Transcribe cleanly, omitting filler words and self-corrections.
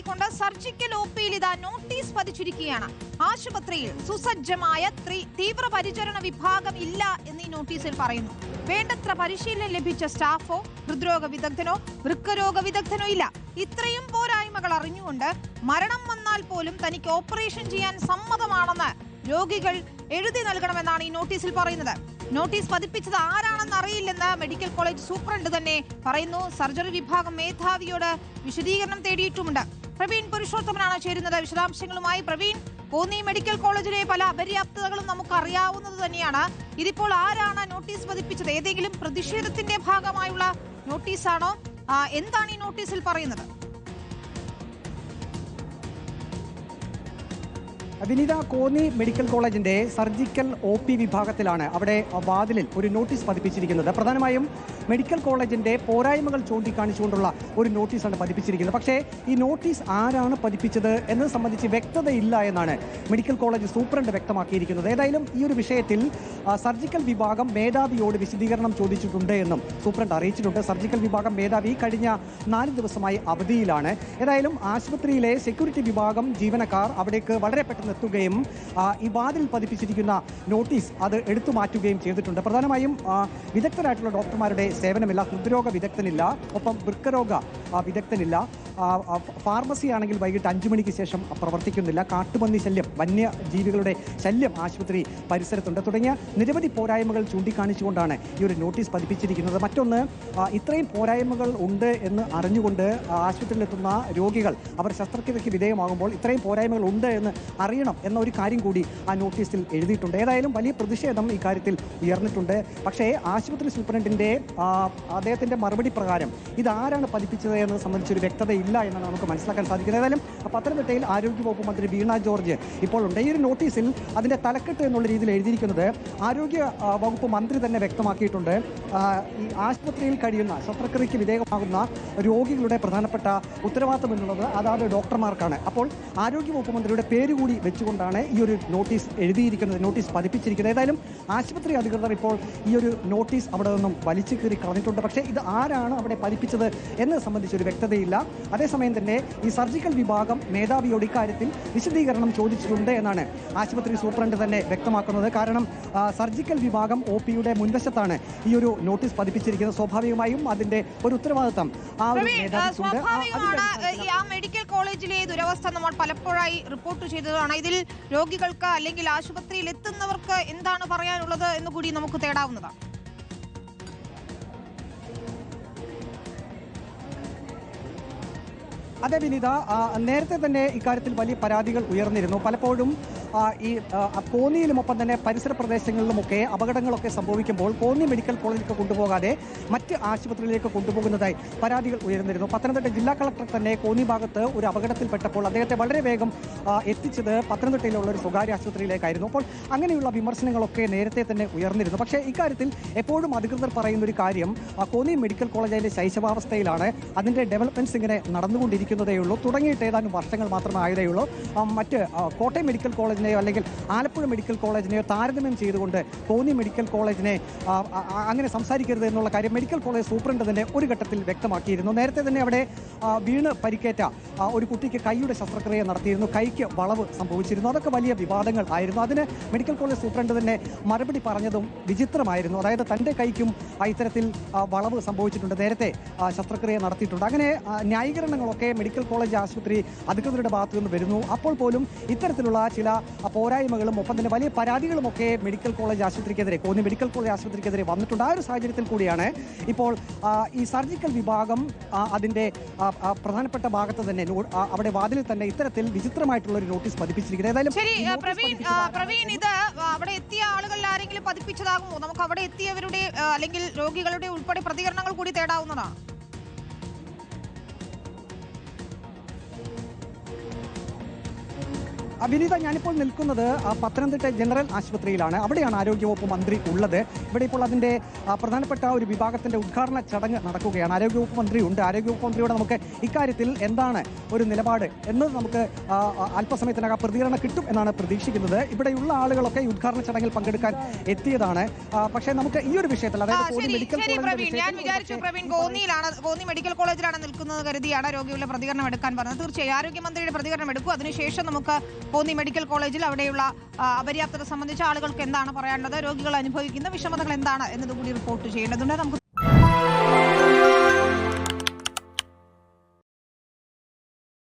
കൊണ്ട് സർജിക്കൽ ഒപിയിൽ ഇതാ നോട്ടീസ് പതിച്ചിരിക്കുകയാണ്. ആശുപത്രിയിൽ സുസജ്ജമായ തീവ്രപരിചരണ വിഭാഗം ഇല്ല എന്ന് ഈ നോട്ടീസിൽ പറയുന്നു. വേണ്ടത്ര പരിശീലനം ലഭിച്ച സ്റ്റാഫോ ഹൃദ്രോഗ വിദഗ്ധനോ വൃക്കരോഗ വിദഗ്ധനോ ഇല്ല. ഇത്രയും പോരായ്മകൾ അറിഞ്ഞുകൊണ്ട് മരണം വന്നാൽ പോലും തനിക്ക് ഓപ്പറേഷൻ ചെയ്യാൻ സമ്മതമാണെന്ന് രോഗികൾ എഴുതി നൽകണമെന്നാണ് ഈ നോട്ടീസിൽ പറയുന്നത്. നോട്ടീസ് പതിപ്പിച്ചത് ആരാണെന്ന് അറിയില്ലെന്ന് മെഡിക്കൽ കോളേജ് സൂപ്രണ്ട് തന്നെ പറയുന്നു. സർജറി വിഭാഗം മേധാവിയോട് വിശദീകരണം തേടിയിട്ടുമുണ്ട്. പ്രവീൺ പുരുഷോത്തമനാണ് ചേരുന്നത് വിശദാംശങ്ങളുമായി. പ്രവീൺ, കോന്നി മെഡിക്കൽ കോളേജിലെ പല അപര്യാപ്തതകളും നമുക്ക് അറിയാവുന്നത് തന്നെയാണ്. ഇതിപ്പോൾ ആരാണ് നോട്ടീസ് പതിപ്പിച്ചത്? ഏതെങ്കിലും പ്രതിഷേധത്തിന്റെ ഭാഗമായുള്ള നോട്ടീസാണോ? എന്താണ് ഈ നോട്ടീസിൽ പറയുന്നത്? വിനീത, കോന്നി മെഡിക്കൽ കോളേജിന്റെ സർജിക്കൽ OP വിഭാഗത്തിലാണ് അവിടെ വാതിലിൽ ഒരു നോട്ടീസ് പതിപ്പിച്ചിരിക്കുന്നത്. പ്രധാനമായും മെഡിക്കൽ കോളേജിന്റെ പോരായ്മകൾ ചൂണ്ടിക്കാണിച്ചുകൊണ്ടുള്ള ഒരു നോട്ടീസാണ് പതിപ്പിച്ചിരിക്കുന്നത്. പക്ഷേ ഈ നോട്ടീസ് ആരാണ് പതിപ്പിച്ചത് എന്നത് സംബന്ധിച്ച് വ്യക്തതയില്ല എന്നാണ് മെഡിക്കൽ കോളേജ് സൂപ്രണ്ട് വ്യക്തമാക്കിയിരിക്കുന്നത്. ഏതായാലും ഈ ഒരു വിഷയത്തിൽ സർജിക്കൽ വിഭാഗം മേധാവിയോട് വിശദീകരണം ചോദിച്ചിട്ടുണ്ട് എന്നും സൂപ്രണ്ട് അറിയിച്ചിട്ടുണ്ട്. സർജിക്കൽ വിഭാഗം മേധാവി കഴിഞ്ഞ 4 ദിവസമായി അവധിയിലാണ്. ഏതായാലും ആശുപത്രിയിലെ സെക്യൂരിറ്റി വിഭാഗം ജീവനക്കാർ അവിടേക്ക് വളരെ പെട്ടെന്ന് എത്തുകയും ഈ വാതിൽ പതിപ്പിച്ചിരിക്കുന്ന നോട്ടീസ് അത് എടുത്തു മാറ്റുകയും ചെയ്തിട്ടുണ്ട്. പ്രധാനമായും വിദഗ്ധരായിട്ടുള്ള ഡോക്ടർമാരുടെ സേവനമില്ല, ഹൃദ്രോഗ വിദഗ്ധനില്ല, ഒപ്പം വൃക്കരോഗ വിദഗ്ധനില്ല. ഫാർമസി ആണെങ്കിൽ വൈകിട്ട് 5 മണിക്ക് ശേഷം പ്രവർത്തിക്കുന്നില്ല. കാട്ടുപന്നി ശല്യം, വന്യജീവികളുടെ ശല്യം ആശുപത്രി പരിസരത്തുണ്ട്. തുടങ്ങിയ നിരവധി പോരായ്മകൾ ചൂണ്ടിക്കാണിച്ചുകൊണ്ടാണ് ഈ ഒരു നോട്ടീസ് പതിപ്പിച്ചിരിക്കുന്നത്. മറ്റൊന്ന്, ഇത്രയും പോരായ്മകൾ ഉണ്ട് എന്ന് അറിഞ്ഞുകൊണ്ട് ആശുപത്രിയിലെത്തുന്ന രോഗികൾ അവർ ശസ്ത്രക്രിയയ്ക്ക് വിധേയമാകുമ്പോൾ ഇത്രയും പോരായ്മകൾ ഉണ്ട് എന്ന് അറിയണം എന്ന ഒരു കാര്യം കൂടി ആ നോട്ടീസിൽ എഴുതിയിട്ടുണ്ട്. ഏതായാലും വലിയ പ്രതിഷേധം ഇക്കാര്യത്തിൽ ഉയർന്നിട്ടുണ്ട്. പക്ഷേ ആശുപത്രി സൂപ്രണ്ടിന്റെ അദ്ദേഹത്തിന്റെ മറുപടി പ്രകാരം ഇതാരാണ് പതിപ്പിച്ചത് എന്നത് സംബന്ധിച്ചൊരു വ്യക്തതയില്ല എന്നാണ് നമുക്ക് മനസ്സിലാക്കാൻ സാധിക്കുന്നത്. ഏതായാലും പത്തനംതിട്ടയിൽ ആരോഗ്യവകുപ്പ് മന്ത്രി വീണ ജോർജ് ഇപ്പോൾ ഉണ്ട്. ഈ ഒരു നോട്ടീസിൽ അതിന്റെ തലക്കെട്ട് എന്നുള്ള രീതിയിൽ എഴുതിയിരിക്കുന്നത് ആരോഗ്യ വകുപ്പ് മന്ത്രി തന്നെ വ്യക്തമാക്കിയിട്ടുണ്ട്. ഈ ആശുപത്രിയിൽ കഴിയുന്ന ശസ്ത്രക്രിയയ്ക്ക് വിധേയമാകുന്ന രോഗികളുടെ പ്രധാനപ്പെട്ട ഉത്തരവാദിത്തം എന്നുള്ളത് അതാത് ഡോക്ടർമാർക്കാണ്. അപ്പോൾ ആരോഗ്യവകുപ്പ് മന്ത്രിയുടെ പേര് കൂടി വെച്ചുകൊണ്ടാണ് ഈ ഒരു നോട്ടീസ് എഴുതിയിരിക്കുന്നത്, നോട്ടീസ് പതിപ്പിച്ചിരിക്കുന്നത്. ഏതായാലും ആശുപത്രി അധികൃതർ ഇപ്പോൾ ഈ ഒരു നോട്ടീസ് അവിടെ നിന്നും വലിച്ചു കീറി കളഞ്ഞിട്ടുണ്ട്. പക്ഷേ ഇത് ആരാണ് അവിടെ പതിപ്പിച്ചത് എന്നത് സംബന്ധിച്ചൊരു വ്യക്തതയില്ല. അതേസമയം തന്നെ ഈ സർജിക്കൽ വിഭാഗം മേധാവിയോട് ഇക്കാര്യത്തിൽ വിശദീകരണം ചോദിച്ചിട്ടുണ്ട് എന്നാണ് ആശുപത്രി സൂപ്രണ്ട് തന്നെ വ്യക്തമാക്കുന്നത്. കാരണം സർജിക്കൽ വിഭാഗം OPയുടെ മുൻവശത്താണ് ഈ ഒരു നോട്ടീസ് പതിപ്പിച്ചിരിക്കുന്നത്. സ്വാഭാവികമായും അതിന്റെ ഒരു ഉത്തരവാദിത്തം മെഡിക്കൽ കോളേജിലെ ദുരവസ്ഥ നമ്മൾ പലപ്പോഴായി റിപ്പോർട്ട് ചെയ്തതാണ്. ഇതിൽ രോഗികൾക്ക് അല്ലെങ്കിൽ ആശുപത്രിയിൽ എത്തുന്നവർക്ക് എന്താണ് പറയാനുള്ളത് എന്ന് കൂടി നമുക്ക് തേടാവുന്നതാണ്. അതെ വിനീത, നേരത്തെ തന്നെ ഇക്കാര്യത്തിൽ വലിയ പരാതികൾ ഉയർന്നിരുന്നു. പലപ്പോഴും ഈ കോന്നിയിലും ഒപ്പം തന്നെ പരിസര പ്രദേശങ്ങളിലുമൊക്കെ അപകടങ്ങളൊക്കെ സംഭവിക്കുമ്പോൾ കോന്നി മെഡിക്കൽ കോളേജിലേക്ക് കൊണ്ടുപോകാതെ മറ്റ് ആശുപത്രിയിലേക്ക് കൊണ്ടുപോകുന്നതായി പരാതികൾ ഉയർന്നിരുന്നു. പത്തനംതിട്ട ജില്ലാ കളക്ടർ തന്നെ കോന്നി ഭാഗത്ത് ഒരു അപകടത്തിൽപ്പെട്ടപ്പോൾ അദ്ദേഹത്തെ വളരെ വേഗം എത്തിച്ചത് പത്തനംതിട്ടയിലുള്ള ഒരു സ്വകാര്യ ആശുപത്രിയിലേക്കായിരുന്നു. അപ്പോൾ അങ്ങനെയുള്ള വിമർശനങ്ങളൊക്കെ നേരത്തെ തന്നെ ഉയർന്നിരുന്നു. പക്ഷേ ഇക്കാര്യത്തിൽ എപ്പോഴും അധികൃതർ പറയുന്ന ഒരു കാര്യം, കോന്നി മെഡിക്കൽ കോളേജ് അതിൻ്റെ ശൈശവാവസ്ഥയിലാണ്, അതിൻ്റെ ഡെവലപ്മെൻറ്റ്സ് ഇങ്ങനെ നടന്നുകൊണ്ടിരിക്കുന്നതേയുള്ളൂ, തുടങ്ങിയിട്ട് ഏതാനും വർഷങ്ങൾ മാത്രമേ ആയതേയുള്ളൂ. മറ്റ് കോട്ടയം മെഡിക്കൽ കോളേജിനെയോ അല്ലെങ്കിൽ ആലപ്പുഴ മെഡിക്കൽ കോളേജിനെയോ താരതമ്യം ചെയ്തുകൊണ്ട് കോന്നി മെഡിക്കൽ കോളേജിനെ അങ്ങനെ സംസാരിക്കരുത് എന്നുള്ള കാര്യം മെഡിക്കൽ കോളേജ് സൂപ്രണ്ട് തന്നെ ഒരു ഘട്ടത്തിൽ വ്യക്തമാക്കിയിരുന്നു. നേരത്തെ തന്നെ അവിടെ വീണ് പരിക്കേറ്റ ഒരു കുട്ടിക്ക് കൈയുടെ ശസ്ത്രക്രിയ നടത്തിയിരുന്നു, കൈക്ക് വളവ് സംഭവിച്ചിരുന്നു. അതൊക്കെ വലിയ വിവാദങ്ങൾ ആയിരുന്നു. അതിന് മെഡിക്കൽ കോളേജ് സൂപ്രണ്ട് തന്നെ മറുപടി പറഞ്ഞതും വിചിത്രമായിരുന്നു. അതായത് തൻ്റെ കൈക്കും ഇത്തരത്തിൽ വളവ് സംഭവിച്ചിട്ടുണ്ട്, നേരത്തെ ശസ്ത്രക്രിയ നടത്തിയിട്ടുണ്ട്. അങ്ങനെ ന്യായീകരണങ്ങളൊക്കെ മെഡിക്കൽ കോളേജ് ആശുപത്രി അധികൃതരുടെ ഭാഗത്തു നിന്ന് വരുന്നു. അപ്പോൾ പോലും ഇത്തരത്തിലുള്ള ചില പോരായ്മകളും ഒപ്പം തന്നെ വലിയ പരാതികളുമൊക്കെ മെഡിക്കൽ കോളേജ് ആശുപത്രിക്കെതിരെ, കോന്നി മെഡിക്കൽ കോളേജ് ആശുപത്രിക്കെതിരെ വന്നിട്ടുണ്ട്. ആ ഒരു സാഹചര്യത്തിൽ കൂടിയാണ് ഇപ്പോൾ ഈ സർജിക്കൽ വിഭാഗം അതിൻ്റെ പ്രധാനപ്പെട്ട ഭാഗത്ത് തന്നെ അവിടെ വാതിലിൽ തന്നെ ഇത്തരത്തിൽ വിചിത്രമായിട്ടുള്ള ഒരു നോട്ടീസ് പതിപ്പിച്ചിരിക്കുന്നത്. ഏതായാലും പ്രവീൺ, ഇത് അവിടെ എത്തിയ ആളുകളിൽ ആരെങ്കിലും പതിപ്പിച്ചതാകുമോ? നമുക്ക് അവിടെ എത്തിയവരുടെ അല്ലെങ്കിൽ രോഗികളുടെ ഉൾപ്പെടെ പ്രതികരണങ്ങൾ കൂടി തേടാവുന്നതാണ്. വിനീത, ഞാനിപ്പോൾ നിൽക്കുന്നത് പത്തനംതിട്ട ജനറൽ ആശുപത്രിയിലാണ്. അവിടെയാണ് ആരോഗ്യവകുപ്പ് മന്ത്രി ഉള്ളത്. ഇവിടെ ഇപ്പോൾ അതിൻ്റെ പ്രധാനപ്പെട്ട ഒരു വിഭാഗത്തിന്റെ ഉദ്ഘാടന ചടങ്ങ് നടക്കുകയാണ്. ആരോഗ്യവകുപ്പ് മന്ത്രി ഉണ്ട്. ആരോഗ്യവകുപ്പ് മന്ത്രിയോട് നമുക്ക് ഇക്കാര്യത്തിൽ എന്താണ് ഒരു നിലപാട് എന്ന് നമുക്ക് അല്പസമയത്തിനകം പ്രതികരണം കിട്ടും എന്നാണ് പ്രതീക്ഷിക്കുന്നത്. ഇവിടെയുള്ള ആളുകളൊക്കെ ഈ ഉദ്ഘാടന ചടങ്ങിൽ പങ്കെടുക്കാൻ എത്തിയതാണ്. പക്ഷേ നമുക്ക് ഈ ഒരു വിഷയത്തിൽ, അതായത് കോന്നി മെഡിക്കൽ കോന്നി മെഡിക്കൽ കോളേജിലാണ് നിൽക്കുന്നത് കരുതിയാണ് രോഗികളുടെ പ്രതികരണം എടുക്കാൻ പറഞ്ഞത്. തീർച്ചയായും ആരോഗ്യമന്ത്രിയുടെ പ്രതികരണം എടുക്കും. അതിനുശേഷം നമുക്ക് കോന്നി മെഡിക്കൽ കോളേജിൽ അവിടെയുള്ള അപര്യാപ്തത സംബന്ധിച്ച ആളുകൾക്ക് എന്താണ് പറയാനുള്ളത്, രോഗികൾ അനുഭവിക്കുന്ന വിഷമതകൾ എന്താണ് എന്നതുകൂടി റിപ്പോർട്ട് ചെയ്യേണ്ടതുണ്ട്. നമുക്ക്